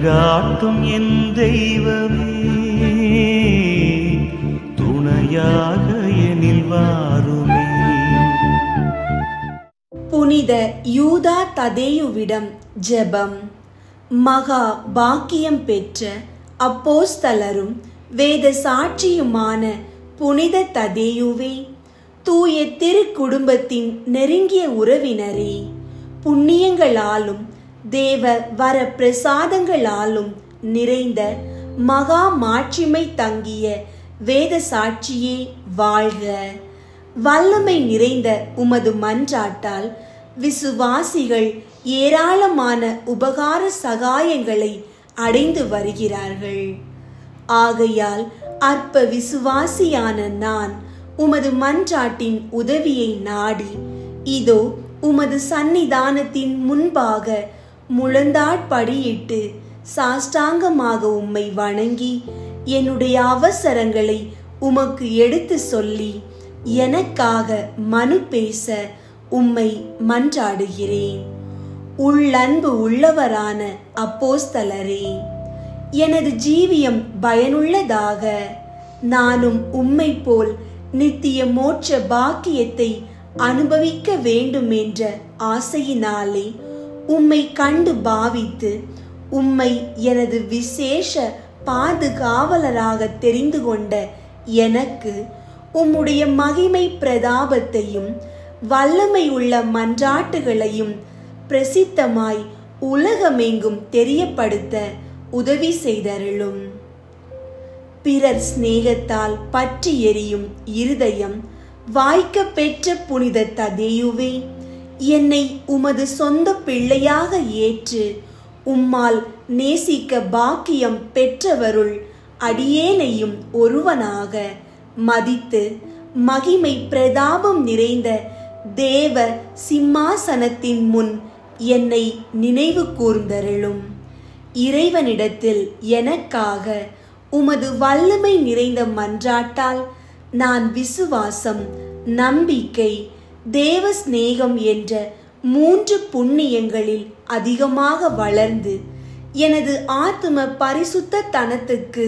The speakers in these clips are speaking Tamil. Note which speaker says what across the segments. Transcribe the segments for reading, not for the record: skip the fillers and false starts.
Speaker 1: வழிகாட்டும் என் தெய்வமே, துணையாக எனில் வாருமே.
Speaker 2: புனித யூதா ததேயுவிடம் ஜெபம். மகா பாக்கியம் பெற்ற அப்போஸ்தலரும் வேத சாட்சியுமான புனித ததேயுவே, தூய திரு குடும்பத்தின் நெருங்கிய உறவினரே, புண்ணியங்களாலும் தேவ வர பிரசாதங்களாலும் நிறைந்த மகா மாட்சிமை தங்கிய வேத சாட்சியே வாழ்க. வல்லமை நிறைந்த உமது மன்றாட்டால் விசுவாசிகள் ஏராளமான உபகார சகாயங்களை அடைந்து வருகிறார்கள். ஆகையால் அற்ப விசுவாசியான நான் உமது மன்றாட்டின் உதவியை நாடி இதோ உமது சந்நிதானத்தின் முன்பாக முழந்தாட்படியிட்டு சாஷ்டாங்கமாக உம்மை வணங்கி என்னுடைய அவசரங்களை உமக்கு எடுத்து சொல்லி எனக்காக மனு பேச உம்மை மன்றாடுகிறேன். உள்ளன்பு உள்ளவரான அப்போஸ்தலரே, எனது ஜீவியம் பயனுள்ளதாக நானும் உம்மை போல் நித்திய மோட்ச பாக்கியத்தை அனுபவிக்க வேண்டும் என்ற ஆசையினாலே உம்மை கண்டு பாவித்து உம்மை எனது விசேஷ பாதுகாவலராக தெரிந்து கொண்ட எனக்கு உம்முடைய மகிமை பிரதாபத்தையும் வல்லமை உள்ள மன்றாட்டுகளையும் பிரசித்தமாய் உலகமெங்கும் தெரியப்படுத்த உதவி செய்தருளும். பிறர் சிநேகத்தால் பற்றி எரியும் இருதயம் வாய்க்க பெற்ற புனித ததேயுவே, என்னை உமது சொந்த பிள்ளையாக ஏற்று உம்மால் நேசிக்க பாக்கியம் பெற்றவருள் அடியேனையும் ஒருவனாக மதித்து மகிமை பிரதாபம் நிறைந்த தேவ சிம்மாசனத்தின் முன் என்னை நினைவு கூர்ந்தருளும். இறைவனிடத்தில் எனக்காக உமது வல்லமை நிறைந்த மன்றாட்டால் நான் விசுவாசம், நம்பிக்கை, தேவ சிநேகம் என்ற 3 புண்ணியங்களில் அதிகமாக வளர்ந்து எனது ஆத்தும பரிசுத்த தனத்துக்கு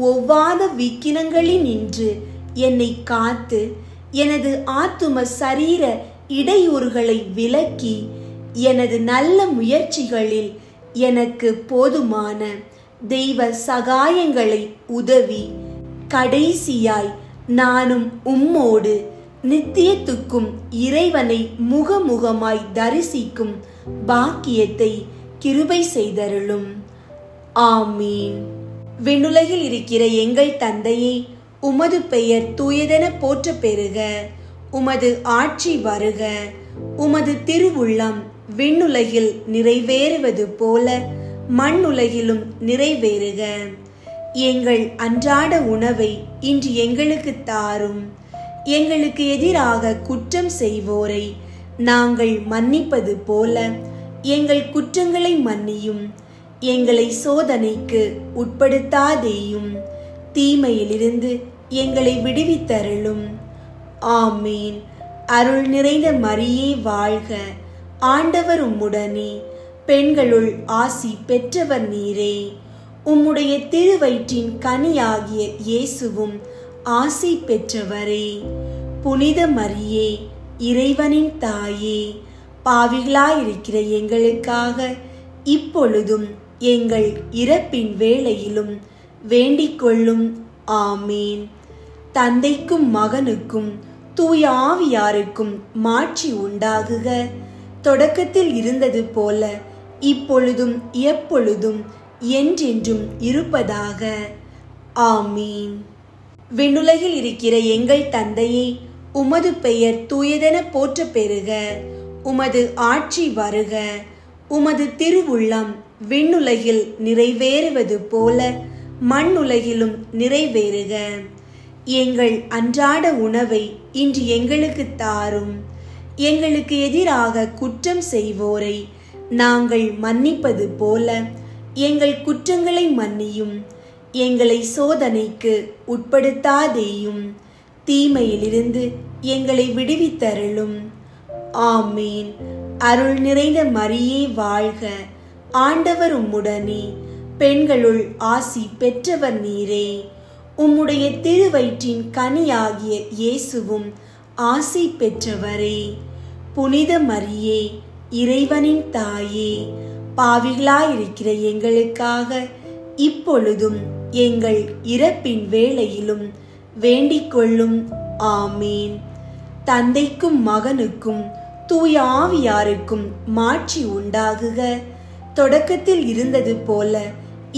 Speaker 2: ஒவ்வாத விக்கினங்களினின்று என்னை காத்து எனது ஆத்தும சரீர இடையூறுகளை விலக்கி எனது நல்ல முயற்சிகளில் எனக்கு போதுமான தெய்வ சகாயங்களை உதவி கடைசியாய் நானும் உம்மோடு நித்தியத்துக்கும் இறைவனை முகமுகமாய் தரிசிக்கும் பாக்கியத்தை கிருபை செய்தருளும். ஆமீன். விண்ணுலகில் இருக்கிற எங்கள் தந்தையே, உமது பெயர் தூயதென போற்ற பெறுக. உமது ஆட்சி வருக. உமது திருவுள்ளம் விண்ணுலகில் நிறைவேறுவது போல மண்ணுலகிலும் நிறைவேறுக. எங்கள் அன்றாட உணவை இன்று எங்களுக்கு தாரும். எங்களுக்கு எதிராக குற்றம் செய்வோரை நாங்கள் மன்னிப்பது போல எங்கள் குற்றங்களை மன்னியும். எங்களை சோதனைக்கு உட்படுத்தாதேயும், தீமையிலிருந்து எங்களை விடுவித்தருளும். ஆமீன். அருள் நிறைந்த மரியே வாழ்க. ஆண்டவர் உம்முடனே, பெண்களுள் ஆசி பெற்றவர் நீரே. உம்முடைய திருவயிற்றின் கனியாகிய இயேசுவும் ஆசி பெற்றவரே. புனித மரியே, இறைவனின் தாயே, பாவிகளாயிருக்கிற எங்களுக்காக இப்பொழுதும் எங்கள் இறப்பின் வேளையிலும் வேண்டிக் கொள்ளும். ஆமீன். தந்தைக்கும் மகனுக்கும் தூய ஆவியாருக்கும் மாட்சி உண்டாகுக. தொடக்கத்தில் இருந்தது போல இப்பொழுதும் எப்பொழுதும் என்றென்றும் இருப்பதாக. ஆமீன். விண்ணுலகில் இருக்கிற எங்கள் தந்தையே, உமது பெயர் தூயதென போற்ற பெறுக. உமது ஆட்சி வருக. உமது திருவுள்ளம் விண்ணுலகில் நிறைவேறுவது போல மண்ணுலகிலும் நிறைவேறுக. எங்கள் அன்றாட உணவை இன்று எங்களுக்கு தாரும். எங்களுக்கு எதிராக குற்றம் செய்வோரை நாங்கள் மன்னிப்பது போல எங்கள் குற்றங்களை மன்னியும். எங்களை சோதனைக்கு உட்படுத்தாதேயும், தீமையிலிருந்து எங்களை விடுவித்தருளும். ஆமீன். அருள் நிறைந்த மரியே வாழ்க. ஆண்டவர் உம்முடனே, பெண்களுள் ஆசி பெற்றவர் நீரே. உம்முடைய திருவயிற்றின் கனியாகிய இயேசுவும் ஆசி பெற்றவரே. புனித மரியே, இறைவனின் தாயே, பாவிகளாயிருக்கிற எங்களுக்காக இப்பொழுதும் எங்கள் இறப்பின் வேளையிலும் வேண்டிக் கொள்ளும். ஆமீன். தந்தைக்கும் மகனுக்கும் தூய ஆவியாருக்கும் மாட்சி உண்டாகுக. தொடக்கத்தில் இருந்தது போல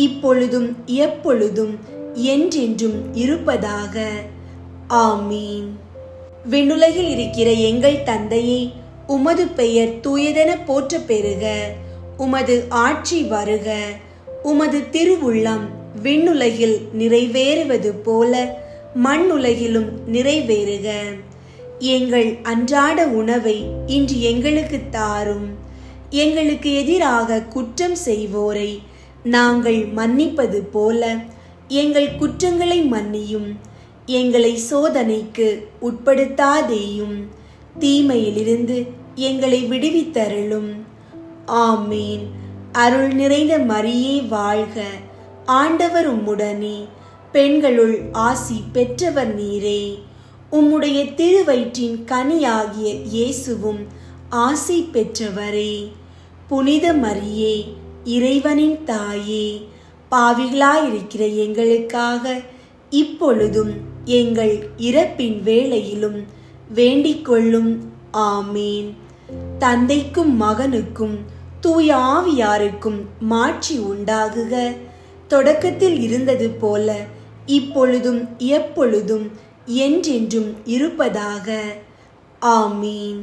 Speaker 2: இப்பொழுதும் எப்பொழுதும் என்றென்றும் இருப்பதாக. ஆமீன். விண்ணுலகில் இருக்கிற எங்கள் தந்தையே, உமது பெயர் தூயதென போற்ற பெறுக. உமது ஆட்சி வருக. உமது திருவுள்ளம் விண்ணுலகில் நிறைவேறுவது போல மண்ணுலகிலும் நிறைவேறுக. எங்கள் அன்றாட உணவை இன்று எங்களுக்கு தாரும். எங்களுக்கு எதிராக குற்றம் செய்வோரை நாங்கள் மன்னிப்பது போல எங்கள் குற்றங்களை மன்னியும். எங்களை சோதனைக்கு உட்படுத்தாதேயும், தீமையிலிருந்து எங்களை விடுவித்தருளும். ஆமீன். அருள் நிறைந்த மரியே வாழ்க. ஆண்டவர் உம்முடனே. பெண்களுள் ஆசி பெற்றவர் நீரே. உம்முடைய திருவயிற்றின் கனியாகிய இயேசுவும் ஆசி பெற்றவரே. புனித மரியே, இறைவனின் தாயே, பாவிகளாயிருக்கிற எங்களுக்காக இப்பொழுதும் எங்கள் இறப்பின் வேளையிலும் வேண்டிக் கொள்ளும். ஆமீன். தந்தைக்கும் மகனுக்கும் தூய ஆவியாருக்கும் மாட்சி உண்டாகுக. தொடக்கத்தில் இருந்தது போல இப்பொழுதும் எப்பொழுதும் என்றென்றும் இருப்பதாக. ஆமீன்.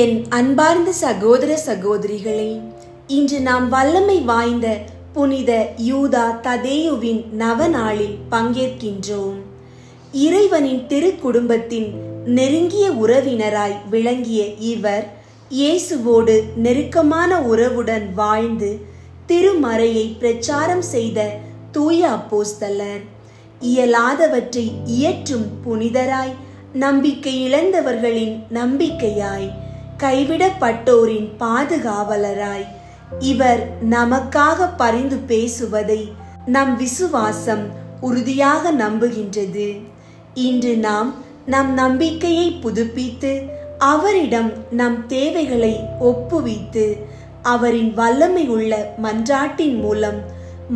Speaker 2: என் அன்பார்ந்த சகோதர சகோதரிகளே, இன்று நாம் வல்லமை வாய்ந்த புனித யூதா ததேயுவின் நவநாளில் பங்கேற்கின்றோம். இறைவனின் திருக்குடும்பத்தின் நெருங்கிய உறவினராய் விளங்கிய இவர் இயேசுவோடு நெருக்கமான உறவுடன் வாழ்ந்து திருமறையை பிரச்சாரம் செய்த தூய அப்போஸ்தலர். இயலாதவற்றை இயற்றும் புனிதராய், நம்பிக்கை இழந்தவர்களின் நம்பிக்கையாய், கைவிடப்பட்டோரின் பாதுகாவலராய் இவர் நமக்காக பரிந்து பேசுவதை நம் விசுவாசம் உறுதியாக நம்புகின்றது. இன்று நாம் நம் நம்பிக்கையை புதுப்பித்து அவரிடம் நம் தேவைகளை ஒப்புவித்து அவரின் வல்லமை உள்ள மன்றாட்டின் மூலம்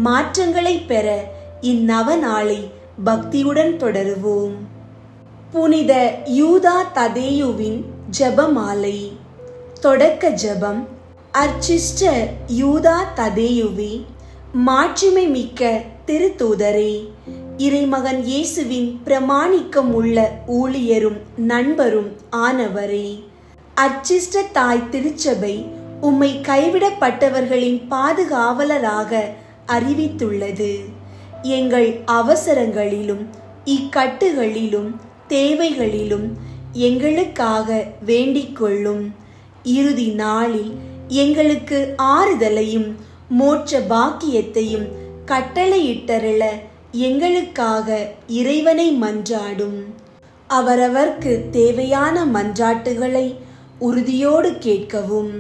Speaker 2: மாற்றங்களை பெற இந்நவநாளை பக்தியுடன் தொடருவோம். புனித யூதா ததேயுவின் ஜெபமாலை. தொடக்க ஜெபம். அர்ச்சிஷ்ட யூதா ததேயுவே, மாட்சிமை மிக்க திருத்தூதரே, இறைமகன் இயேசுவின் பிரமாணிக்கம் உள்ள ஊழியரும் நண்பரும் ஆனவரே, அர்ச்சிஷ்ட தாய் திருச்சபை உம்மை கைவிடப்பட்டவர்களின் பாதுகாவலராக அறிவித்துள்ளது. எங்கள் அவசரங்களிலும் இக்கட்டுகளிலும் தேவைகளிலும் எங்களுக்காக வேண்டிக் கொள்ளும். இறுதி நாளில் எங்களுக்கு ஆறுதலையும் மோட்ச பாக்கியத்தையும் கட்டளையிட்டருள எங்களுக்காக இறைவனை மன்றாடும். அவரவர்க்கு தேவையான மன்றாட்டுகளை உறுதியோடு கேட்கவும்.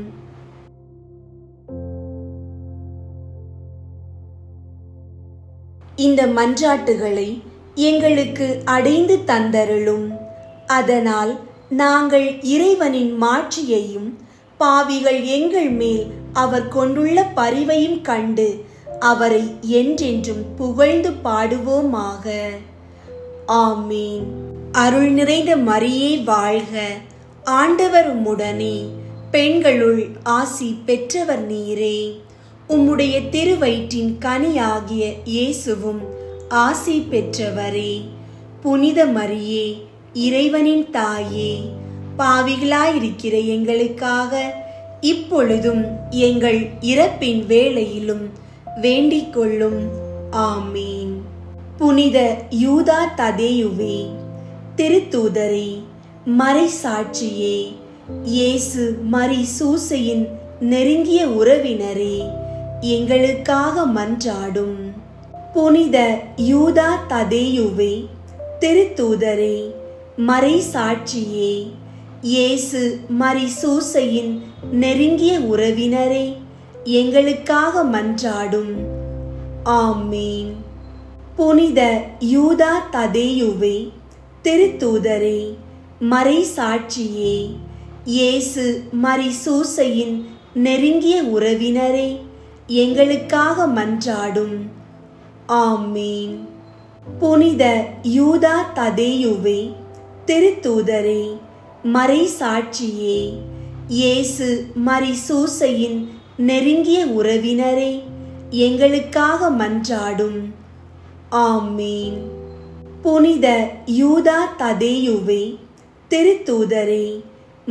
Speaker 2: இந்த மன்றாட்டுகளை எங்களுக்கு அடைந்து தந்தருளும். அதனால் நாங்கள் இறைவனின் மாட்சியையும் பாவிகள் எங்கள் மேல் அவர் கொண்டுள்ள பரிவையும் கண்டு அவரை என்றென்றும் புகழ்ந்து பாடுவோமாக. ஆமீன். அருள் நிறைந்த மரியே வாழ்க. ஆண்டவர் உம்முடனே. பெண்களுள் ஆசி பெற்றவர் நீரே. உம்முடைய திருவயிற்றின் கனியாகிய இயேசுவும் ஆசி பெற்றவரே. புனித மரியே, இறைவனின் தாயே, பாவிகளாயிருக்கிற எங்களுக்காக இப்பொழுதும் எங்கள் இறப்பின் வேளையிலும் வேண்டிக் கொள்ளும். ஆமீன். புனித யூதா ததேயுவே, திருத்தூதரே, மறை சாட்சியே, இயேசு மரி சூசையின் நெருங்கிய உறவினரே, எங்களுக்காக மன்றாடும். புனித யூதா ததேயுவே, திருத்தூதரே, மறை சாட்சியே, இயேசு மரி சூசையின் நெருங்கிய உறவினரே, எங்களுக்காக மன்றாடும். ஆமீன். புனித யூதா ததேயுவே, திருத்தூதரே, மறை சாட்சியே, இயேசு மரிசூசையின் நெருங்கிய உறவினரே, எங்களுக்காக மன்றாடும். ஆமீன். புனித யூதா ததேயுவே, திருத்தூதரே, மறை சாட்சியே, இயேசு மரிசூசையின் நெருங்கிய உறவினரே, எங்களுக்காக மன்றாடும். ஆமீன். புனித யூதா ததேயுவே, திருத்தூதரே,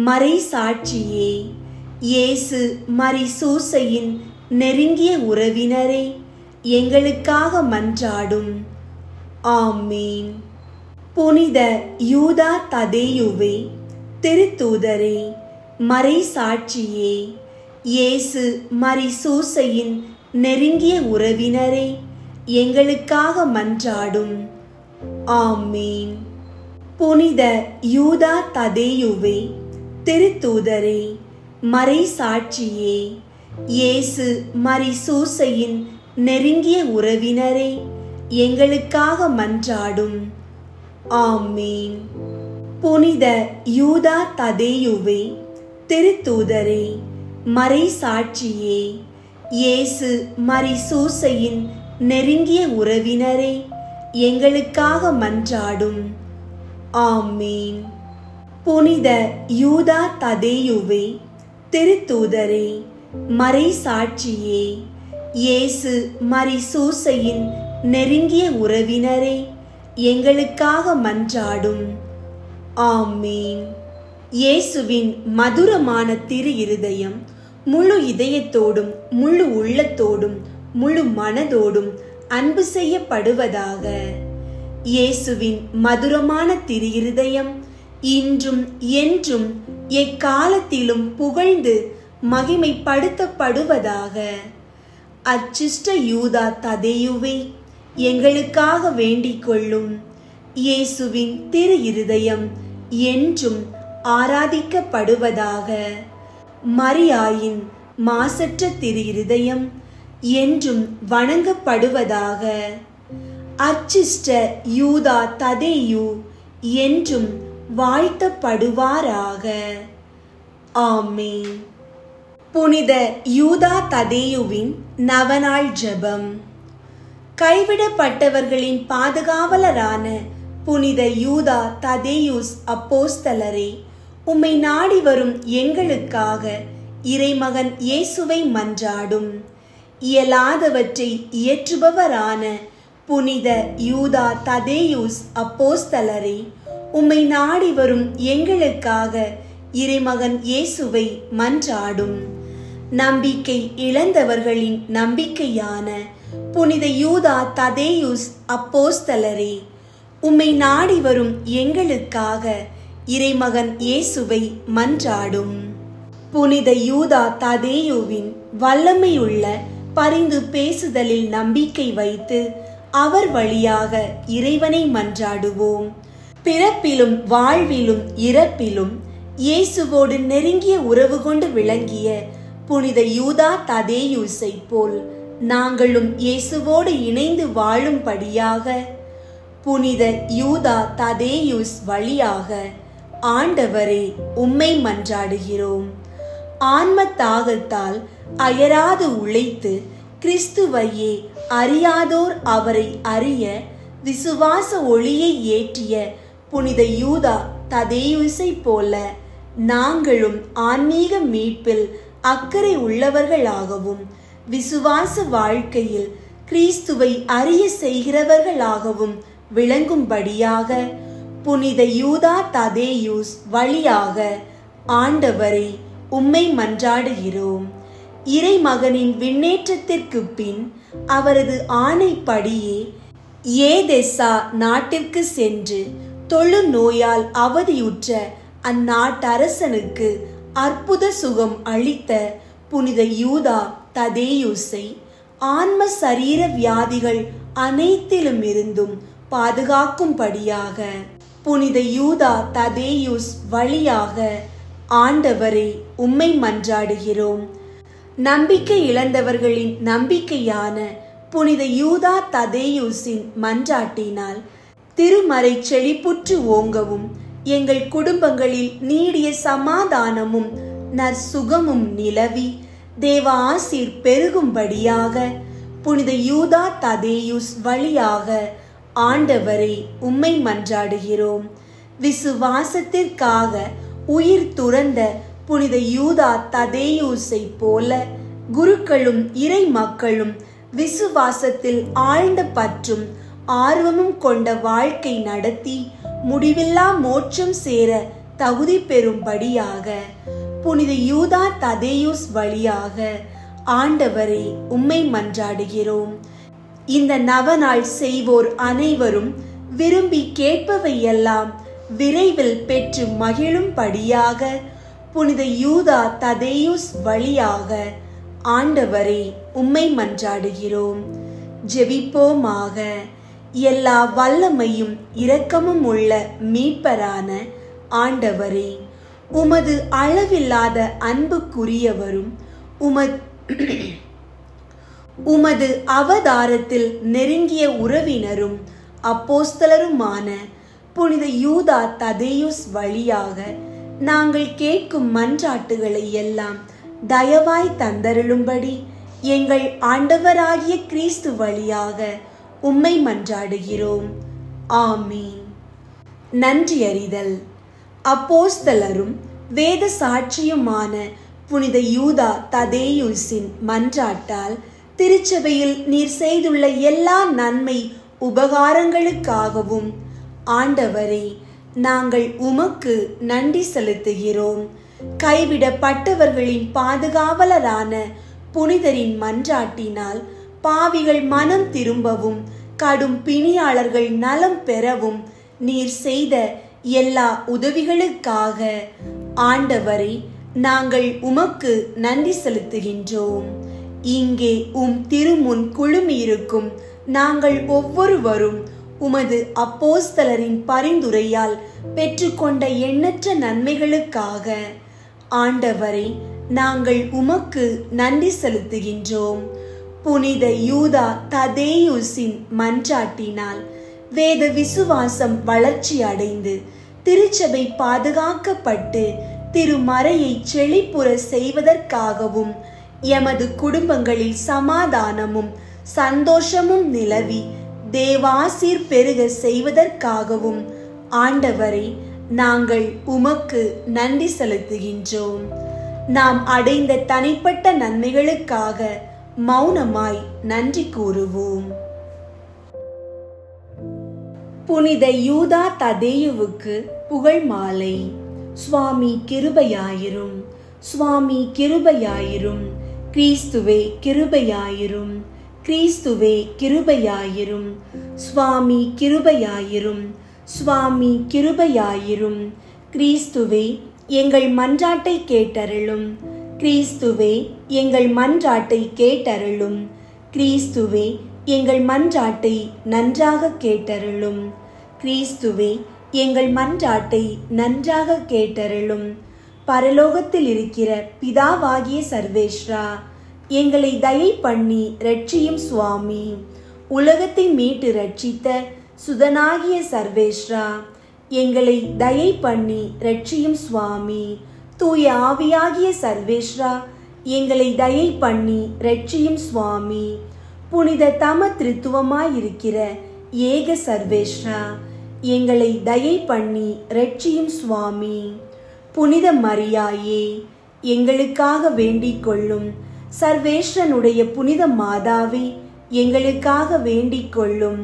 Speaker 2: மறை சாட்சியே, இயேசு மரிசூசையின் நெருங்கிய உறவினரே, எங்களுக்காக மன்றாடும். ஆமீன். புனித யூதா ததேயுவே, திருத்தூதரே, மறை சாட்சியே, இயேசு மரிசூசையின் நெருங்கிய உறவினரே, எங்களுக்காக மன்றாடும். ஆமீன். புனித யூதா ததேயுவே, திருத்தூதரே, மறை சாட்சியே, இயேசு மரிசூசையின் நெருங்கிய உறவினரே, எங்களுக்காக மன்றாடும். ஆமீன். புனித யூதா ததேயுவே, திருத்தூதரே, மறை சாட்சியே, இயேசு மரிசூசையின் நெருங்கிய உறவினரே, எங்களுக்காக மன்றாடும். ஆமீன். புனித யூதா ததேயுவே, திருத்தூதரே, மறை சாட்சியே, இயேசு மரிசூசையின் நெருங்கிய உறவினரே, எங்களுக்காக மன்றாடும். ஆமீன். இயேசுவின் மதுரமான திரு இருதயம் முழு இதயத்தோடும் முழு உள்ளத்தோடும் முழு மனதோடும் அன்பு செய்யப்படுவதாக. இயேசுவின் மதுரமான திரு இருதயம் இன்றும் என்றும் எக்காலத்திலும் புகழ்ந்து மகிமைப்படுத்தப்படுவதாக. அச்சிஷ்ட யூதா ததேயுவே, எங்களுக்காக வேண்டிக் கொள்ளும். இயேசுவின் திரு இருதயம் என்றும் ஆராதிக்கப்படுவதாக. மரியாயின் மாசற்ற திரு இருதயம் என்றும் வணங்கப்படுவதாக. அச்சிஷ்ட யூதா ததேயு என்றும் வாழ்த்தப்படுவாராக. ஆமீன். புனித யூதா ததேயுவின் நவநாள் ஜெபம். கைவிடப்பட்டவர்களின் பாதுகாவலரான புனித யூதா ததேயுஸ் அப்போஸ்தலரே, உம்மை நாடி வரும் எங்களுக்காக இறைமகன் இயேசுவை மன்றாடும். இயலாதவற்றை இயற்றுபவரான புனித யூதா ததேயுஸ் அப்போஸ்தலரே, உம்மை நாடி வரும் எங்களுக்காக இறைமகன் இயேசுவை மன்றாடும். நம்பிக்கை இழந்தவர்களின் நம்பிக்கையான புனித யூதா ததேயுஸ் அப்போஸ்தலரே, உம்மை நாடி வரும் எங்களுக்காக இறைமகன் இயேசுவை மன்றாடும். புனித யூதா ததேயுவின் வல்லமையுள்ள பரிந்து பேசுதலில் நம்பிக்கை வைத்து அவர் வழியாக இறைவனை மன்றாடுவோம். பிறப்பிலும் வாழ்விலும் இறப்பிலும் இயேசுவோடு நெருங்கிய உறவு கொண்டு விளங்கிய புனித யூதா ததேயுஸை போல் நாங்களும் இயேசுவோடு இணைந்து வாழும்படியாக புனித யூதா ததேயுஸ் வழியாக ஆண்டவரே உம்மை மன்றாடுகிறோம். ஆன்ம தாகத்தால் அயராது உழைத்து கிறிஸ்துவையே அறியாதோர் அவரை அறிய விசுவாச ஒளியை ஏற்றிய புனித யூதா ததேயுஸை போல நாங்களும் ஆன்மீக மீட்பில் அக்கறை உள்ளவர்களாகவும் விசுவாச வாழ்க்கையில் கிறிஸ்துவை அறிய செய்கிறவர்களாகவும் விளங்கும்படியாக புனித யூதா ததேயுஸ் வழியாக ஆண்டவரை உம்மை மன்றாடுகிறோம். இறைமகனின் விண்ணேற்றத்திற்கு பின் அவரது ஆணைப்படியே ஏதெசா நாட்டிற்கு சென்று தொழு நோயால் அவதியுற்ற அந்நாட்டரசனுக்கு அற்புத சுகம் அளித்த புனித யூதா ததேயுஸை ஆன்ம சரீர வியாதிகள் அனைத்திலும் இருந்தும் பாதுகாக்கும்படியாக புனித யூதா ததேயுஸ் வழியாக ஆண்டவரை உம்மை மன்றாடுகிறோம். நம்பிக்கை இழந்தவர்களின் நம்பிக்கையான புனித யூதா ததேயுஸின் மன்றாட்டினால் திருமறை செழிப்புற்று ஓங்கவும் எங்கள் குடும்பங்களில் நீடிய சமாதானமும் நற்சுகமும் நிலவி தேவ ஆசீர் பெருகும்படியாக புனித யூதா ததேயுஸ் வழியாக ஆண்டவரை உம்மை மன்றாடுகிறோம். விசுவாசத்திற்காக உயிர் துறந்த புனித யூதா ததேயுஸை போல குருக்களும் இறை மக்களும் விசுவாசத்தில் ஆழ்ந்த பற்றும் ஆர்வமும் கொண்ட வாழ்க்கை நடத்தி முடிவில்லா மோட்சம் சேர தகுதி பெறும்படியாக புனித யூதா ததேயுஸ் வழியாக ஆண்டவரை உம்மை மன்றாடுகிறோம். இந்த நவநாள் செய்வோர் அனைவரும் விரும்பி கேட்பவையெல்லாம் விரைவில் பெற்று மகிழும்படியாக புனித யூதா ததேயுஸ் வழியாக ஆண்டவரை உம்மை மன்றாடுகிறோம். ஜெபிப்போமாக. எல்லா வல்லமையும் இரக்கமும் உள்ள மீட்பரான ஆண்டவரே, உமது அளவில்லாத அன்புக்குரியவரும் உமது அவதாரத்தில் நெருங்கிய உறவினரும் அப்போஸ்தலருமான புனித யூதா ததேயுஸ் வழியாக நாங்கள் கேட்கும் மன்றாட்டுகளை எல்லாம் தயவாய் தந்தருளும்படி எங்கள் ஆண்டவராகிய கிறிஸ்து வழியாக உம்மை மன்றாடுகிறோம். ஆமீன். நன்றியறிதல். அப்போஸ்தலரும் வேத சாட்சியுமான புனித யூதா ததேயுஸின் மன்றாட்டால் திருச்சபையில் நீர் செய்துள்ள எல்லா நன்மை உபகாரங்களுக்காகவும் ஆண்டவரே நாங்கள் உமக்கு நன்றி செலுத்துகிறோம். கைவிடப்பட்டவர்களின் பாதுகாவலரான புனிதரின் மன்றாட்டினால் பாவிகள் மனம் திரும்பவும் கடும் பிணியாளர்கள் நலம் பெறவும் நீர் செய்த எல்லா உதவிகளுக்காக ஆண்டவரை நாங்கள் உமக்கு நன்றி செலுத்துகின்றோம். இங்கே திருமுன் குழுமியிருக்கும் நாங்கள் ஒவ்வொருவரும் உமது அப்போஸ்தலரின் பரிந்துரையால் பெற்றுக்கொண்ட எண்ணற்ற நன்மைகளுக்காக ஆண்டவரை நாங்கள் உமக்கு நன்றி செலுத்துகின்றோம். புனித யூதா ததேயுஸின் மன்றாட்டினால் வேத விசுவாசம் வளர்ச்சி அடைந்து திருச்சபை பாதுகாக்கப்பட்டு திருமறையை செழிப்புற செய்வதற்காகவும் எமது குடும்பங்களில் சமாதானமும் சந்தோஷமும் நிலவி தேவாசீர் பெருக செய்வதற்காகவும் ஆண்டவரை நாங்கள் உமக்கு நன்றி செலுத்துகின்றோம். நாம் அடைந்த தனிப்பட்ட நன்மைகளுக்காக மௌனமாய் நன்றி கூறுவோம். புனித யூதா ததேயுவுக்கு புகழ் மாலை. சுவாமி கிருபையாயிரும், சுவாமி கிருபையாயிரும், கிறிஸ்துவே கிருபையாயிரும், கிறிஸ்துவே கிருபையாயிரும், சுவாமி கிருபையாயிரும், சுவாமி கிருபையாயிரும், கிறிஸ்துவே எங்கள் மன்றாட்டை கேட்டருளும், கிறிஸ்துவே எங்கள் மன்றாட்டை கேட்டருளும், கிறிஸ்துவே எங்கள் மன்றாட்டை நன்றாக கேட்டருளும், கிறிஸ்துவே எங்கள் மன்றாட்டை நன்றாக கேட்டருளும். பரலோகத்தில் இருக்கிற பிதாவாகிய சர்வேஸ்வரா, எங்களை தயை பண்ணி ரட்சியும் சுவாமி. உலகத்தை மீட்டு ரட்சித்த சுதனாகிய சர்வேஸ்வரா, எங்களை தயை பண்ணி ரட்சியும் சுவாமி. தூய ஆவியாகிய சர்வேஸ்வரா, எங்களை தயை பண்ணி ரட்சியும் சுவாமி. புனித தம திருத்துவமாயிருக்கிற ஏக சர்வேஸ்வரா, எங்களை தயை பண்ணி ரட்சியும் சுவாமி. புனித மரியாயே, எங்களுக்காக வேண்டிக் கொள்ளும். சர்வேஸ்வரனுடைய புனித மாதாவே, எங்களுக்காக வேண்டிக் கொள்ளும்.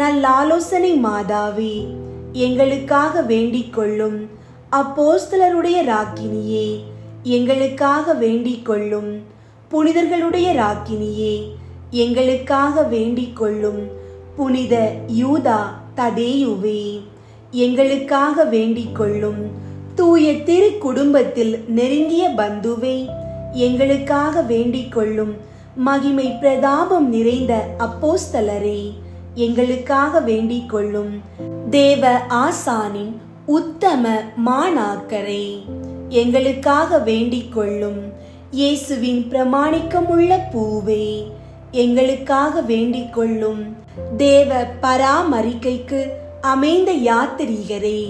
Speaker 2: நல்லாலோசனை மாதாவே, எங்களுக்காக வேண்டிக் கொள்ளும். அப்போஸ்தலருடைய ராக்கினியே, எங்களுக்காக வேண்டிக் கொள்ளும். புனிதர்களுடைய ராக்கினியே, எங்களுக்காக வேண்டிக் கொள்ளும். புனித யூதா ததேயுவே, எங்களுக்காக வேண்டிக் கொள்ளும். தூய திரு குடும்பத்தில் நெருங்கிய பந்துவே, எங்களுக்காக வேண்டிக் கொள்ளும். மகிமை பிரதாபம் நிறைந்த அப்போஸ்தலரே, எங்களுக்காக வேண்டிக் கொள்ளும். தேவ ஆசானின் உத்தம மாணாக்கரே, எங்களுக்காக வேண்டிக் கொள்ளும். இயேசுவின் பிரமாணிக்கமுள்ள பூவே, எங்களுக்காக வேண்டிக் கொள்ளும். தேவ பராமரிக்கைக்கு அமைந்த யாத்திரிகரே,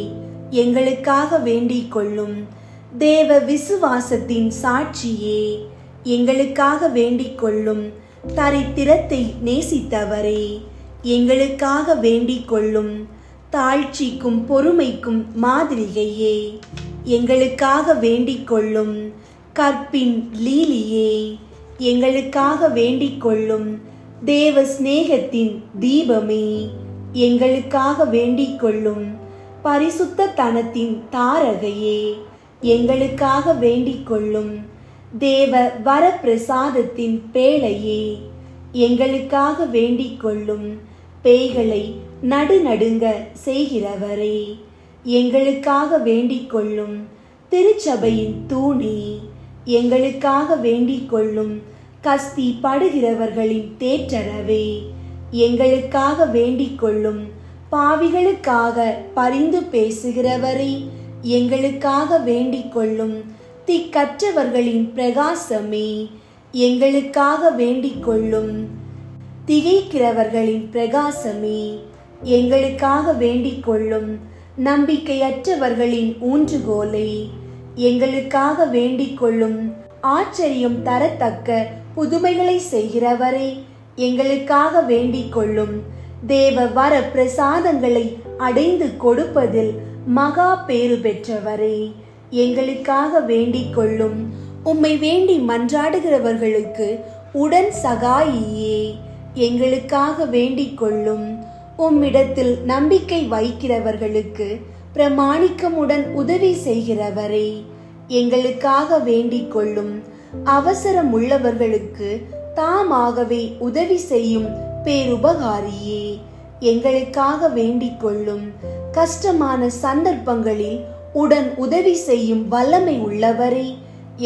Speaker 2: எங்களுக்காக வேண்டிக் கொள்ளும். தேவ விசுவாசத்தின் சாட்சியே, எங்களுக்காக வேண்டிக் கொள்ளும். தரித்திரத்தை நேசித்தவரே, எங்களுக்காக வேண்டிக் கொள்ளும். தாழ்ச்சிக்கும் பொறுமைக்கும் மாதிரிகையே, எங்களுக்காக வேண்டிக் கொள்ளும். கற்பின் லீலியே, எங்களுக்காக வேண்டிக் கொள்ளும். தேவ சிநேகத்தின் தீபமே, எங்களுக்காக வேண்டிக் கொள்ளும். பரிசுத்த தனத்தின் தாரகையே, எங்களுக்காக வேண்டிக் கொள்ளும். தேவ வரப்பிரசாதத்தின் பேழையே, எங்களுக்காக வேண்டிக் கொள்ளும். பேய்களை நடுநடுங்க செய்கிறவரே, எங்களுக்காக வேண்டிக் கொள்ளும். திருச்சபையின் தூணே, எங்களுக்காக வேண்டிக் கொள்ளும். கஸ்தி படுகிறவர்களின் தேற்றரவே, எங்களுக்காக வேண்டிக் கொள்ளும். பாவிகளுக்காக பரிந்து பேசுகிறவரே, எங்களுக்காக வேண்டிக் கொள்ளும். திக்கற்றவர்களின் பிரகாசமே, எங்களுக்காக வேண்டிக் கொள்ளும். திகைக்கிறவர்களின் பிரகாசமே, எங்களுக்காக வேண்டிக் கொள்ளும். நம்பிக்கையற்றவர்களின் ஊன்றுகோலை, எங்களுக்காக வேண்டிக் கொள்ளும். ஆச்சரியம் தரத்தக்க புதுமைகளை செய்கிறவரே, எங்களுக்காக வேண்டிக் கொள்ளும். தேவ வர பிரசாதங்களை அடைந்து கொடுப்பதில் மகா பேறு பெற்றவரே, எங்களுக்காக வேண்டிக் கொள்ளும். உம்மை வேண்டி மன்றாடுகிறவர்களுக்கு உடன் சகாயியே, எங்களுக்காக வேண்டிக் கொள்ளும். உம்மிடத்தில் நம்பிக்கை வைக்கிறவர்களுக்கு பிரமாணிக்கமுடன் உதவி செய்கிறவரே, எங்களுக்காக வேண்டிக் கொள்ளும். அவசரம் உள்ளவர்களுக்கு தாமாகவே உதவி செய்யும் பேருபகாரியே, எங்களுக்காக வேண்டிக் கொள்ளும். கஷ்டமான சந்தர்ப்பங்களில் உடன் உதவி செய்யும் வல்லமை உள்ளவரே,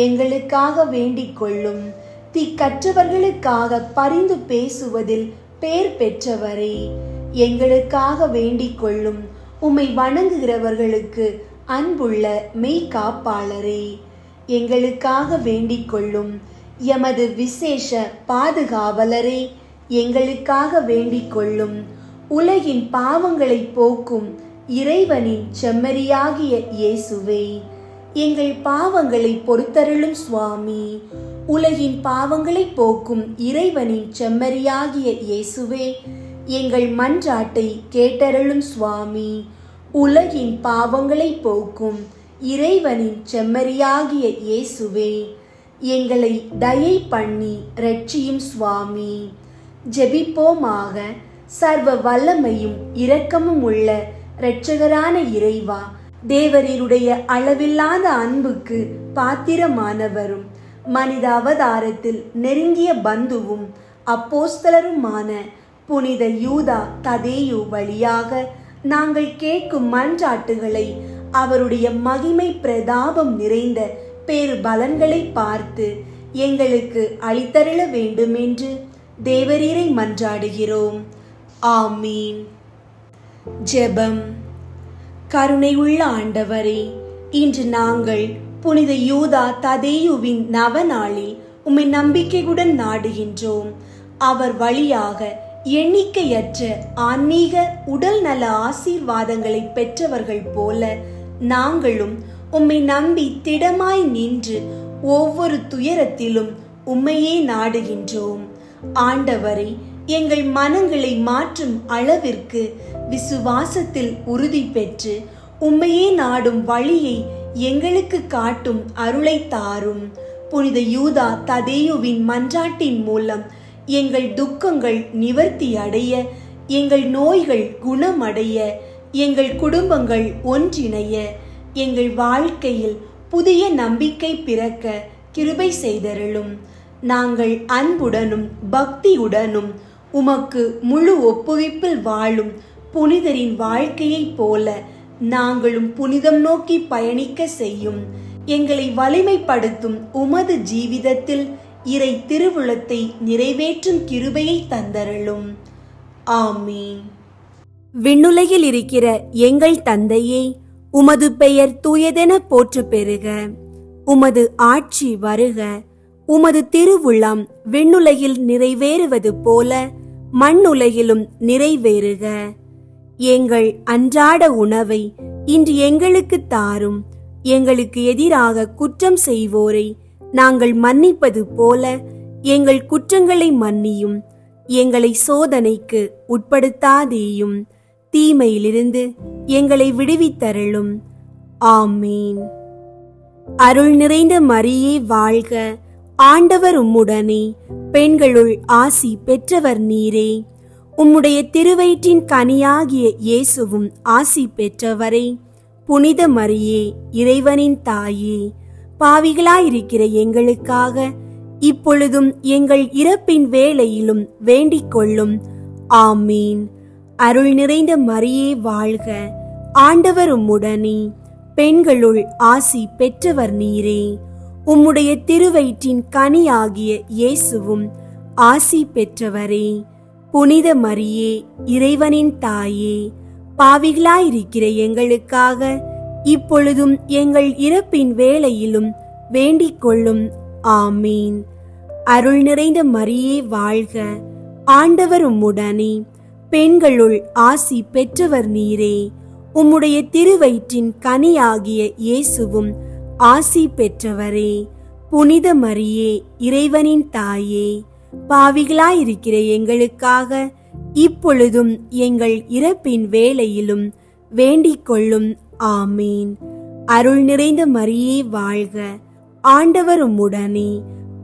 Speaker 2: எங்களுக்காக வேண்டிக் கொள்ளும். திக்கற்றவர்களுக்காக பரிந்து பேசுவதில் பேர் பெற்றவரே, எங்களுக்காக வேண்டிக் கொள்ளும். உம்மை வணங்குகிறவர்களுக்கு அன்புள்ள மெய்காப்பாளரே, எங்களுக்காக வேண்டிக் கொள்ளும். எமது விசேஷ பாதுகாவலரே, எங்களுக்காக வேண்டிக் கொள்ளும். உலகின் பாவங்களை போக்கும் இறைவனின் செம்மறியாகிய இயேசுவே, எங்கள் பாவங்களை பொறுத்தருளும் சுவாமி. உலகின் பாவங்களை போக்கும் இறைவனின் செம்மறியாகிய இயேசுவே, எங்கள் மன்றாட்டை கேட்டருளும் சுவாமி. உலகின் பாவங்களை போக்கும் இறைவனின் செம்மறியாகிய இயேசுவே, எங்களை தயை பண்ணி இரட்சியும் சுவாமி. ஜெபிப்போமாக. சர்வ வல்லமையும் இரக்கமும் உள்ள இரட்சகரான இறைவா, தேவரீருடைய அளவில்லாத அன்புக்கு பாத்திரமானவரும் மனித அவதாரத்தில் நெருங்கிய பந்துவும் அப்போஸ்தலருமான புனித யூதா ததேயு வழியாக நாங்கள் கேட்கும் மன்றாட்டுகளை அவருடைய மகிமை பிரதாபம் நிறைந்த பேரு பலன்களை பார்த்து எங்களுக்கு அளித்தருள வேண்டும் என்று தேவரீரை மன்றாடுகிறோம். ஆமீன். ஜெபம். கருணை உள்ள ஆண்டவரே, இன்று நாங்கள் புனித யூதா ததேயுவின் நவநாளில் உம்மை நம்பிக்கையுடன் நாடுகின்றோம். அவர் வழியாக எண்ணிக்கையற்ற ஆன்மீக உடல் நல ஆசீர்வாதங்களை பெற்றவர்கள் போல நாங்களும் உம்மை நம்பி திடமாய் நின்று ஒவ்வொரு துயரத்திலும் உம்மையே நாடுகின்றோம். ஆண்டவரை, எங்கள் மனங்களை மாற்றும் அளவிற்கு விசுவாசத்தில் உறுதி பெற்று உம்மையே நாடும் வழியை எங்களுக்கு காட்டும் அருளை தாரும். புனித யூதா ததேயுவின் மன்றாட்டின் மூலம் எங்கள் துக்கங்கள் நிவர்த்தி அடைய, எங்கள் நோய்கள் குணமடைய, எங்கள் குடும்பங்கள் ஒன்றிணைய, எங்கள் வாழ்க்கையில் புதிய நம்பிக்கை பிறக்க கிருபை செய்தருளும். நாங்கள் அன்புடனும் பக்தியுடனும் உமக்கு முழு ஒப்புவிப்பில் வாழும் புனிதரின் வாழ்க்கையைப் போல நாங்களும் புனிதம் நோக்கி பயணிக்க செய்யும். எங்களை வலிமைப்படுத்தும் உமது ஜீவிதத்தில் இறை திருவுளத்தை நிறைவேற்றும் கிருபையை தந்தருளும். ஆமீன். விண்ணுலகில் இருக்கிற எங்கள் தந்தையே, உமது பெயர் தூயதென போற்று பெறுக. உமது ஆட்சி வருக. உமது திருவுளம் விண்ணுலகில் நிறைவேறுவது போல மண்ணுலகிலும் நிறைவேறுக. எங்கள் அன்றாட உணவை இன்று எங்களுக்கு தாரும். எங்களுக்கு எதிராக குற்றம் செய்வோரை நாங்கள் மன்னிப்பது போல எங்கள் குற்றங்களை மன்னியும். எங்களை சோதனைக்கு உட்படுத்தாதேயும், தீமையிலிருந்து எங்களை விடுவித்தருளும். ஆமீன். அருள் நிறைந்த மரியே வாழ்க, ஆண்டவர் உம்முடனே, பெண்களுள் ஆசி பெற்றவர் நீரே. உம்முடைய திருவயிற்றின் கனியாகிய இயேசுவும் ஆசி பெற்றவரே. புனித மரியே, இறைவனின் தாயே, பாவிகளாயிருக்கிற எங்களுக்காக இப்பொழுதும் எங்கள் இறப்பின் வேளையிலும் வேண்டிக் கொள்ளும். ஆமீன். அருள் நிறைந்த மரியே வாழ்க, ஆண்டவர் உம்முடனே, பெண்களுள் ஆசி பெற்றவர் நீரே. உம்முடைய திருவயிற்றின் கனியாகிய இயேசுவும் ஆசி பெற்றவரே. புனித மரியே, இறைவனின் தாயே, பாவிகளாயிருக்கிற எங்களுக்காக இப்பொழுதும் எங்கள் இறப்பின் வேளையிலும் வேண்டிக் கொள்ளும். ஆமீன். அருள் நிறைந்த மரியே வாழ்க, ஆண்டவர் உம்முடனே, பெண்களுள் ஆசி பெற்றவர் நீரே. உம்முடைய திருவயிற்றின் கனியாகிய இயேசுவும் ஆசி பெற்றவரே. புனித மரியே, இறைவனின் தாயே, பாவிகளாயிருக்கிற எங்களுக்காக இப்பொழுதும் எங்கள் இறப்பின் வேளையிலும் வேண்டிக் கொள்ளும். ஆமீன். அருள் நிறைந்த மரியே வாழ்க, ஆண்டவர் உம்முடனே,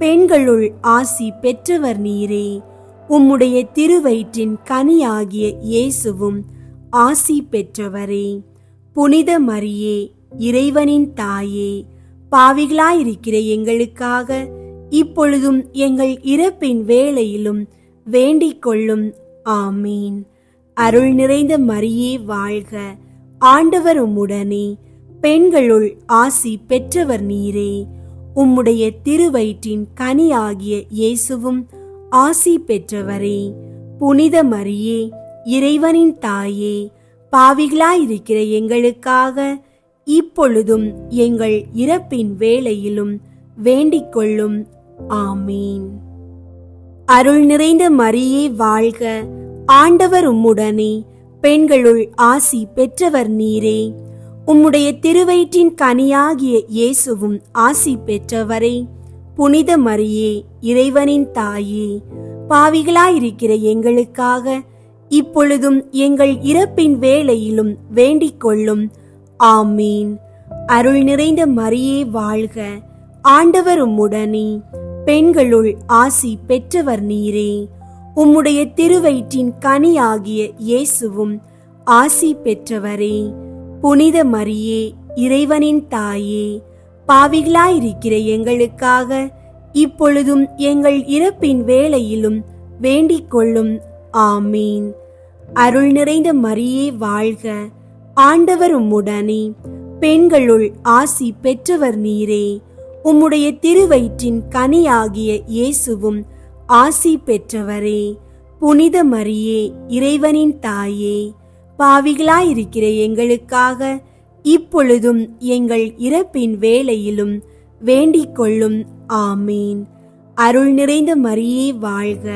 Speaker 2: பெண்களுள் ஆசி பெற்றவர் நீரே. உம்முடைய திருவயிற்றின் கனியாகிய இயேசுவும் ஆசி பெற்றவரே. புனித மரியே, இறைவனின் தாயே, பாவிகளாயிருக்கிற எங்களுக்காக இப்பொழுதும் எங்கள் இறப்பின் வேளையிலும் வேண்டிக் கொள்ளும். ஆமீன். அருள் நிறைந்த மரியே வாழ்க, ஆண்டவர் உம்முடனே, பெண்களுள் ஆசி பெற்றவர் நீரே. உம்முடைய திருவயிற்றின் கனியாகிய இயேசுவும் ஆசி பெற்றவரே. புனித மரியே, இறைவனின் தாயே, பாவிகளாயிருக்கிற எங்களுக்காக இப்பொழுதும் எங்கள் இறப்பின் வேளையிலும் வேண்டிக் கொள்ளும். ஆமீன். அருள் நிறைந்த மரியே வாழ்க, ஆண்டவர் உம்முடனே, பெண்களுள் ஆசி பெற்றவர் நீரே. உம்முடைய திருவயிற்றின் கனியாகிய இயேசுவும் ஆசி பெற்றவரே. புனித மரியே, இறைவனின் தாயே, பாவிகளாயிருக்கிற எங்களுக்காக இப்பொழுதும் எங்கள் இறப்பின் வேளையிலும் வேண்டிக் கொள்ளும். ஆமீன். அருள் நிறைந்த மரியே வாழ்க, ஆண்டவர் உம்முடனே, பெண்களுள் ஆசி பெற்றவர் நீரே. உம்முடைய திருவயிற்றின் கனியாகிய இயேசுவும் ஆசி பெற்றவரே. புனித மரியே, இறைவனின் தாயே, பாவிகளாயிருக்கிற எங்களுக்காக இப்பொழுதும் எங்கள் இறப்பின் வேளையிலும் வேண்டிக் கொள்ளும். ஆமீன். அருள் நிறைந்த மரியே வாழ்க, ஆண்டவர் உம்முடனே, பெண்களுள் ஆசி பெற்றவர் நீரே. உம்முடைய திருவயிற்றின் கனியாகிய இயேசுவும் ஆசி பெற்றவரே. புனித மரியே, இறைவனின் தாயே, பாவிகளாயிருக்கிற எங்களுக்காக இப்பொழுதும் எங்கள் இறப்பின் வேளையிலும் வேண்டிக் கொள்ளும். ஆமீன். அருள் நிறைந்த மரியே வாழ்க,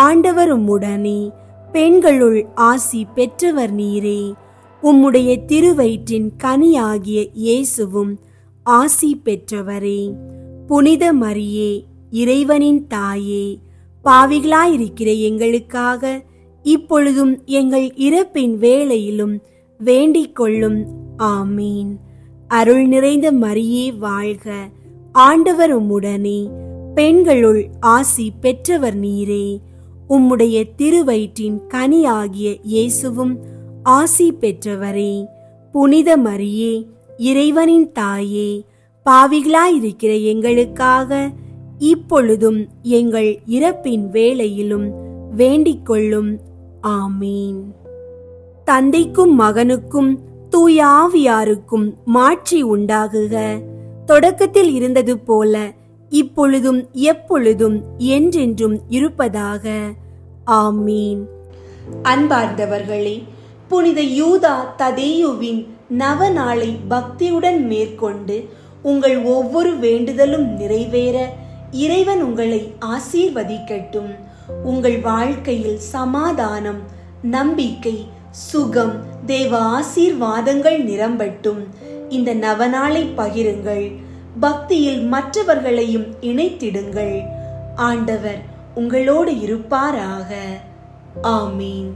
Speaker 2: ஆண்டவர் உம்முடனே, பெண்களுள் ஆசி பெற்றவர் நீரே. உம்முடைய திருவயிற்றின் கனியாகிய இயேசுவும் ஆசி பெற்றவரே. புனித மரியே, இறைவனின் தாயே, பாவிகளாயிருக்கிற எங்களுக்காக இப்பொழுதும் எங்கள் இறப்பின் வேளையிலும் வேண்டிக் கொள்ளும். ஆமீன். அருள் நிறைந்த மரியே வாழ்க, ஆண்டவர் உம்முடனே, பெண்களுள் ஆசி பெற்றவர் நீரே. உம்முடைய திருவயிற்றின் கனியாகிய இயேசுவும் ஆசி பெற்றவரே. புனித மரியே, இறைவனின் தாயே, பாவிகளாயிருக்கிற எங்களுக்காக இப்பொழுதும் எங்கள் இறப்பின் வேளையிலும் வேண்டிக் கொள்ளும். ஆமீன். தந்தைக்கும் மகனுக்கும் தூய ஆவியாருக்கும் மாட்சி உண்டாகுக. தொடக்கத்தில் இருந்தது போல இப்பொழுதும் எப்பொழுதும் என்றென்றும் இருப்பதாக. ஆமீன். அன்பார்ந்தவர்களே, புனித யூதா ததேயுவின் நவநாளை பக்தியுடன் மேற்கொண்டு உங்கள் ஒவ்வொரு வேண்டுதலும் நிறைவேற இறைவன் உங்களை ஆசீர்வதிக்கட்டும். உங்கள் வாழ்க்கையில் சமாதானம், நம்பிக்கை, சுகம், தேவ ஆசீர்வாதங்கள் நிரம்பட்டும். இந்த நவநாளை பகிருங்கள். பக்தியில் மற்றவர்களையும் இணைத்திடுங்கள். ஆண்டவர் உங்களோடு இருப்பாராக. ஆமீன்.